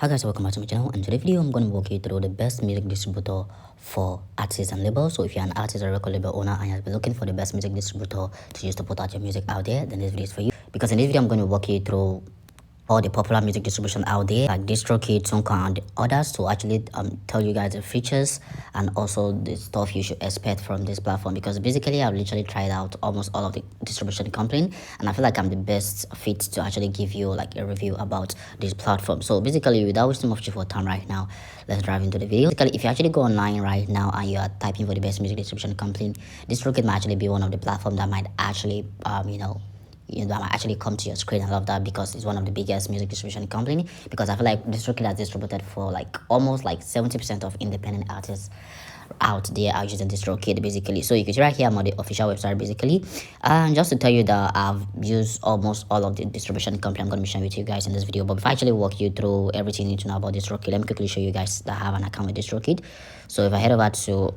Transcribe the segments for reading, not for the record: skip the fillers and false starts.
Hi guys, welcome back to my channel, and today video I'm going to walk you through the best music distributor for artists and labels. So if you're an artist or record label owner and you've been looking for the best music distributor to use to put out your music out there, then this video is for you. Because in this video I'm going to walk you through all the popular music distribution out there like DistroKid, TuneCore, and others to actually tell you guys the features and also the stuff you should expect from this platform, because basically I've literally tried out almost all of the distribution company and I feel like I'm the best fit to actually give you like a review about this platform. So basically, without wasting much of your time right now, let's dive into the video. Basically, if you actually go online right now and you are typing for the best music distribution company, DistroKid might actually be one of the platforms that might actually that might actually come to your screen. I love that because it's one of the biggest music distribution company, because I feel like DistroKid has distributed for like almost like 70% of independent artists out there are using DistroKid basically. So you can see right here I'm on the official website basically, and just to tell you that I've used almost all of the distribution company I'm going to be sharing with you guys in this video. But before I actually walk you through everything you need to know about DistroKid, let me quickly show you guys that I have an account with DistroKid. So if I head over to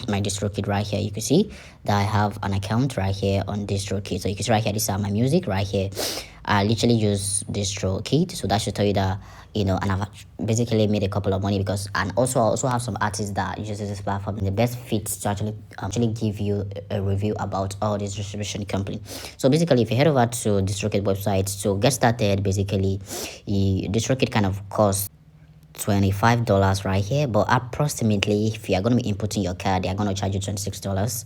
my DistroKid right here, you can see that I have an account right here on DistroKid. So you can see right here, these are my music right here. I literally use DistroKid, so that should tell you that and I've basically made a couple of money, because and also I also have some artists that uses this platform. The best fit to actually give you a review about all this distribution company. So basically, if you head over to DistroKid website to get started, basically DistroKid kind of costs $25 right here, but approximately if you are going to be inputting your card, they are going to charge you $26,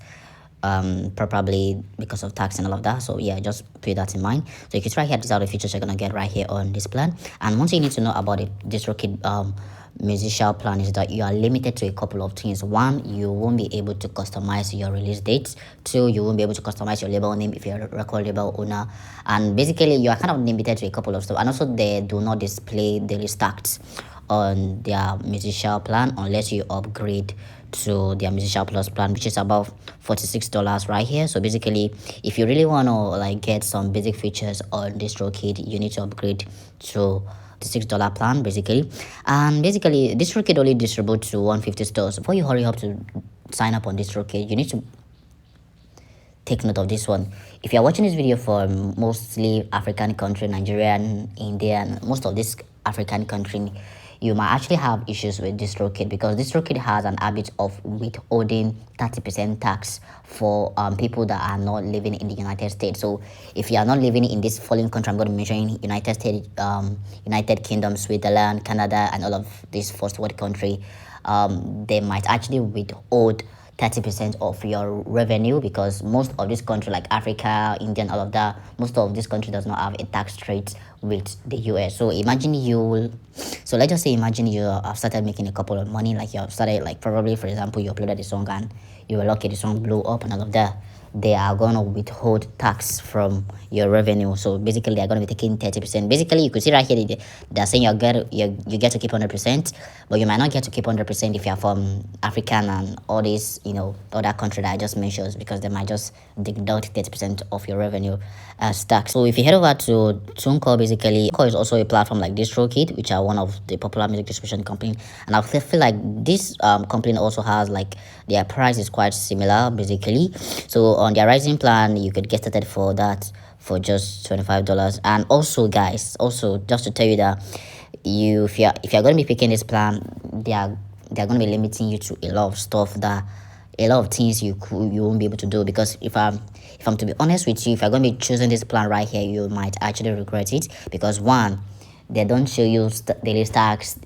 probably because of tax and all of that. So yeah, just put that in mind. So you can try here, these are the features you're gonna get right here on this plan. And one thing you need to know about the DistroKid musician plan is that you are limited to a couple of things. One, you won't be able to customize your release dates. Two, you won't be able to customize your label name if you're a record label owner. And basically you are kind of limited to a couple of stuff. And also they do not display daily stacks on their musician plan unless you upgrade to their musician plus plan, which is about $46 right here. So basically, if you really want to like get some basic features on DistroKid, you need to upgrade to the $6 plan basically. And basically DistroKid only distributes to 150 stores. Before you hurry up to sign up on DistroKid, you need to take note of this one. If you're watching this video from mostly African country, Nigerian, Indian, most of this African country, you might actually have issues with DistroKid, because DistroKid has an habit of withholding 30% tax for people that are not living in the United States. So if you are not living in this following country, I'm going to mention United States, United Kingdom, Switzerland, Canada, and all of these first world country, they might actually withhold 30% of your revenue, because most of this country like Africa, India, and all of that, most of this country does not have a tax rate with the US. So imagine so let's just say imagine you have started making a couple of money, like you have started like probably for example you uploaded the song and you were lucky the song blew up and all of that. They are going to withhold tax from your revenue. So basically they're going to be taking 30%. Basically you could see right here they're saying you get to keep 100%, but you might not get to keep 100% if you're from African and all these other country that I just mentioned, because they might just deduct 30% of your revenue as tax. So if you head over to TuneCore, basically TuneCore is also a platform like DistroKid, which are one of the popular music distribution company, and I feel like this company also has like their price is quite similar basically. So on their rising plan, you could get started for that for just $25. And also guys, also just to tell you that if you're going to be picking this plan, they're going to be limiting you to a lot of stuff, that a lot of things you won't be able to do. Because if I'm to be honest with you, if you're going to be choosing this plan right here, you might actually regret it, because one, they don't show you daily stacks,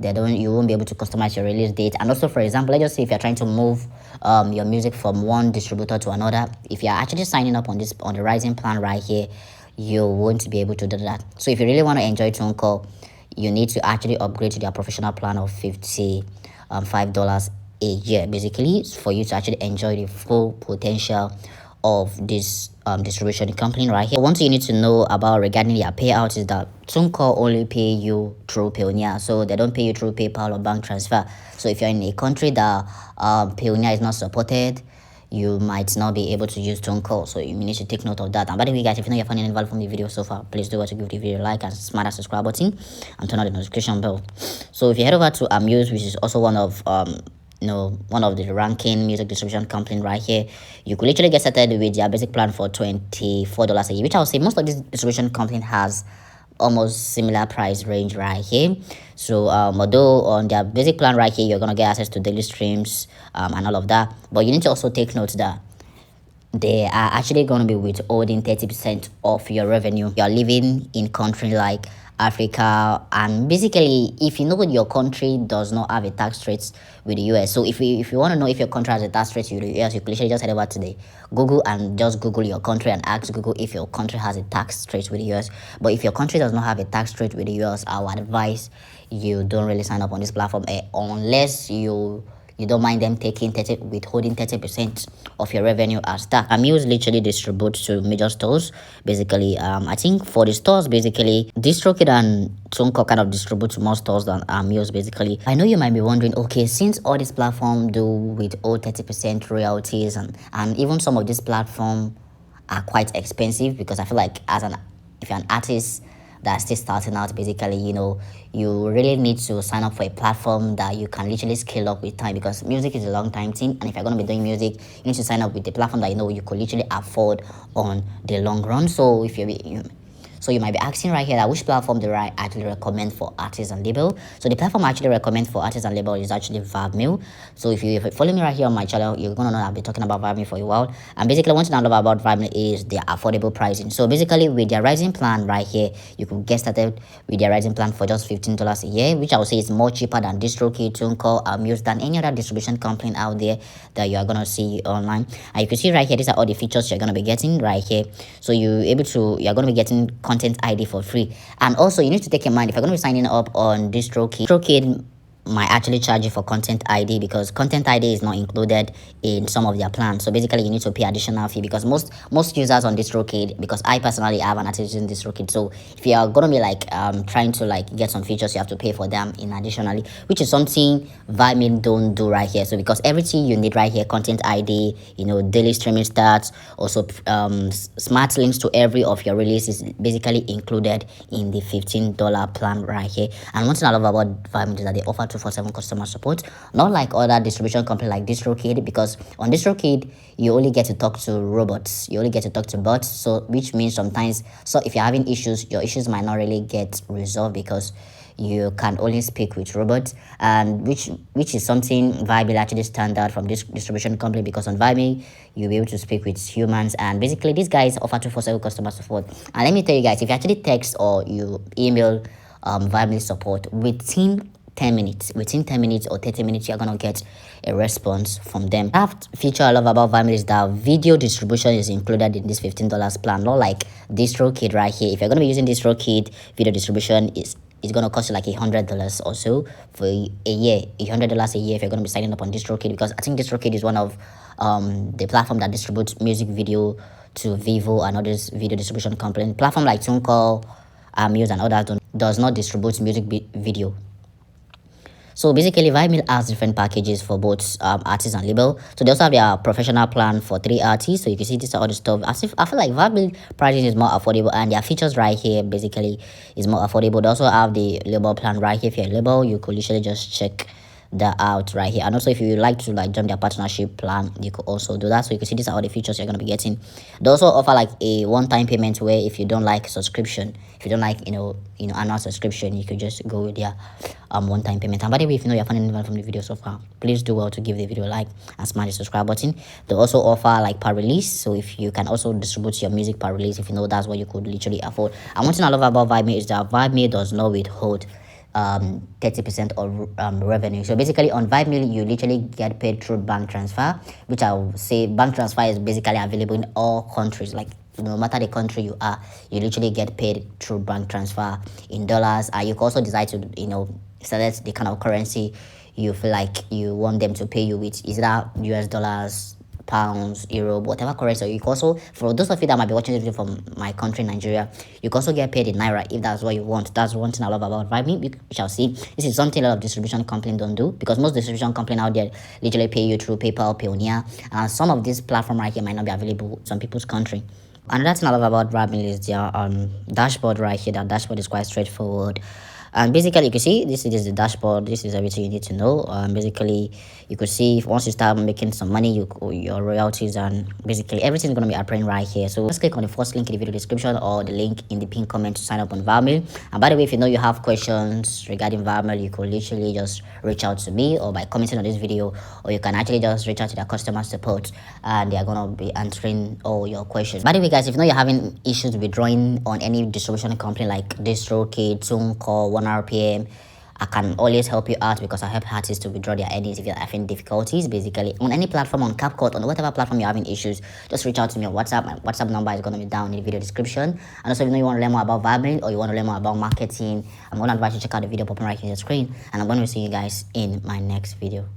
you won't be able to customize your release date. And also, for example, let's just say if you're trying to move your music from one distributor to another, if you're actually signing up on the rising plan right here, you won't be able to do that. So if you really want to enjoy TuneCore, you need to actually upgrade to their professional plan of $55 a year basically, for you to actually enjoy the full potential of this distribution company right here. One thing you need to know about regarding their payout is that TuneCore only pay you through Payoneer, so they don't pay you through PayPal or bank transfer. So if you're in a country that Payoneer is not supported, you might not be able to use TuneCore, so you need to take note of that. And by the way guys, if you know you're finding any value from the video so far, please do give the video a like and smash that subscribe button and turn on the notification bell. So if you head over to Amuse, which is also one of one of the ranking music distribution company right here, you could literally get started with their basic plan for $24 a year, which I would say most of this distribution company has almost similar price range right here. So although on their basic plan right here, you're gonna get access to daily streams and all of that, but you need to also take note that they are actually going to be withholding 30% of your revenue. You're living in country like Africa, and basically, if you know that your country does not have a tax rate with the US, so if you want to know if your country has a tax rate with the US, you can literally just head over to the Google and just Google your country and ask Google if your country has a tax rate with the US. But if your country does not have a tax rate with the US, I would advise you don't really sign up on this platform unless you don't mind them taking withholding 30% of your revenue as tax. Amuse literally distributes to major stores. Basically, I think for the stores, basically, DistroKid and Tunko kind of distribute to more stores than Amuse. Basically, I know you might be wondering, okay, since all these platforms do withhold 30% royalties, and even some of these platforms are quite expensive, because I feel like if you're an artist that's still starting out, basically, you really need to sign up for a platform that you can literally scale up with time, because music is a long time thing, and if you're going to be doing music, you need to sign up with a platform that you could literally afford on the long run. So so you might be asking right here that which platform do I actually recommend for artists and label. So the platform I actually recommend for artists and label is actually Vibmel. So if you follow me right here on my channel, you're gonna know I've been talking about Vibmel for a while. And basically, one thing I love about Vibmel is their affordable pricing. So basically, with their rising plan right here, you could get started with their rising plan for just $15 a year, which I would say is more cheaper than DistroKid, TuneCore, Amuse, than any other distribution company out there that you are gonna see online. And you can see right here, these are all the features you're gonna be getting right here. So you're gonna be getting content ID for free. And also, you need to take in mind, if you're going to be signing up on DistroKid might actually charge you for content ID, because content ID is not included in some of their plans. So basically, you need to pay additional fee, because most users on DistroKid, because I personally have an artist using DistroKid, so if you are gonna be like trying to like get some features, you have to pay for them in additionally, which is something Vibmel don't do right here. So because everything you need right here, content ID, daily streaming stats, also smart links to every of your releases, is basically included in the $15 plan right here. And one thing I love about Vibmel is that they offer 247 customer support, not like other distribution company like DistroKid, because on DistroKid you only get to talk to robots, you only get to talk to bots. So which means sometimes, so if you're having issues, your issues might not really get resolved, because you can only speak with robots, and which is something Vibmel actually stand out from this distribution company, because on Vibmel you'll be able to speak with humans, and basically these guys offer 247 customer support. And let me tell you guys, if you actually text or you email Vibmel support within 10 minutes, or 30 minutes, you're gonna get a response from them. That feature I love about Vibmel is that video distribution is included in this $15 plan, not like DistroKid right here. If you're gonna be using DistroKid, video distribution is gonna cost you like $100 or so for a year, $100 a year if you're gonna be signing up on DistroKid, because I think DistroKid is one of the platform that distributes music video to Vivo and others video distribution company. Platform like TuneCore, Muse, and others does not distribute music video. So basically, Vibmel has different packages for both artists and label. So they also have their professional plan for 3 artists. So you can see this all the stuff. I feel like Vibmel pricing is more affordable, and their features right here basically is more affordable. They also have the label plan right here. If you're a label, you could literally just check that out right here. And also, if you like to like jump their partnership plan, you could also do that. So you can see these are all the features you're going to be getting. They also offer like a one-time payment, where if you don't like subscription, if you don't like annual subscription, you could just go with their one-time payment. And by the way, if you're finding anything from the video so far, please do well to give the video a like and smash the subscribe button. They also offer like per release, so if you can also distribute your music per release, if that's what you could literally afford. And one thing I love about Vibmel is that Vibmel does not withhold 30% of revenue. So basically on Vibmel, you literally get paid through bank transfer, which I will say bank transfer is basically available in all countries. Like no matter the country you are, you literally get paid through bank transfer in dollars. And you can also decide to select the kind of currency you feel like you want them to pay you with. Is that US dollars, pounds, euro, whatever currency. You can also, for those of you that might be watching this video from my country, Nigeria, you can also get paid in naira if that's what you want. That's one thing I love about Vibmel. We shall see. This is something a lot of distribution companies don't do, because most distribution companies out there literally pay you through PayPal, Payoneer, and some of these platforms right here might not be available in some people's country. Another thing I love about Vibmel is their dashboard right here. That dashboard is quite straightforward. And basically you can see this is the dashboard. This is everything you need to know. Basically you could see if once you start making some money, your royalties and basically everything's going to be appearing right here. So just click on the first link in the video description or the link in the pinned comment to sign up on Vibmel. And by the way, if you know you have questions regarding Vibmel, you could literally just reach out to me or by commenting on this video, or you can actually just reach out to their customer support and they are going to be answering all your questions. By the way guys, if you know you're having issues withdrawing on any distribution company like DistroKid, TuneCore, 1RPM, I can always help you out because I help artists to withdraw their earnings if you're having difficulties. Basically, on any platform, on CapCut, on whatever platform you're having issues, just reach out to me on WhatsApp. My WhatsApp number is going to be down in the video description. And also, if you know you want to learn more about Vibmel or you want to learn more about marketing, I'm going to advise you to check out the video popping right here on the screen. And I'm going to see you guys in my next video.